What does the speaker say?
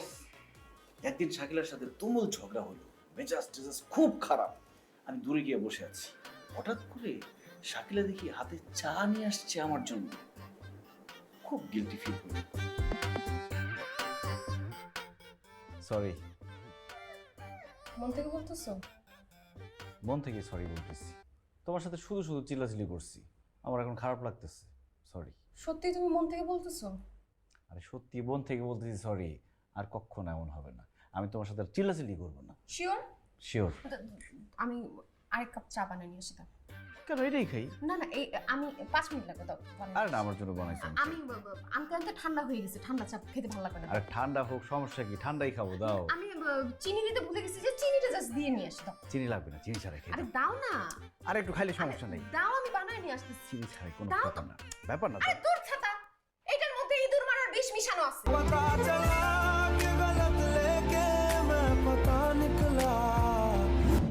বস, একদিন শাকিলার সাথে তুমুল ঝগড়া হলো, মেজাজ টেজাজ খুব খারাপ। আমি দূরে গিয়ে বসে আছি, হঠাৎ করে শাকিলা দেখি হাতে চা নিয়ে আসছে আমার জন্য। খুব গিল্টি ফিল করি। সরি, মন থেকে বলতেছো? মন থেকে সরি বলতেছি। তোমার সাথে শুধু শুধু চিল্লাচিল্লি করছি, আমার এখন খারাপ লাগতেছে। সরি। সত্যি তুমি মন থেকে বলতেছো? আরে সত্যি মন থেকে বলতেছি সরি, আর কখনো এমন হবে না। আমি তোমার সাথে আর চিল্লাচিল্লি করবো না। শিওর? শিওর। আমি আরেক কাপ চা বানিয়ে নিয়ে আসি দাও। কেন, এটাই খাই। না না, এই আমি 5 মিনিট লাগবে দাও। আরে না, আমার জন্য বানাইছি আমি। আমি আনতে আনতে ঠান্ডা হয়ে গেছে, ঠান্ডা চা খেতে ভালো লাগবে না। আরে ঠান্ডা হোক, সমস্যা কি, ঠান্ডাই খাবো, দাও। আমি চিনি দিতে ভুলে গেছি, যে চিনিটা জাস্ট দিয়ে নিয়ে আসি দাও। চিনি লাগবে না, চিনি ছাড়াই খাই। আরে দাও না। আরে একটু খাইলে সমস্যা নেই। দাও, আমি বানায় নিয়ে আসতেছি। চিনি ছাড়াই কোনো দাও ব্যাপার না, ব্যাপার না। আরে দূর ছাতা, এটার মধ্যে ইঁদুর মারার বিষ মিশানো আছে। पता चला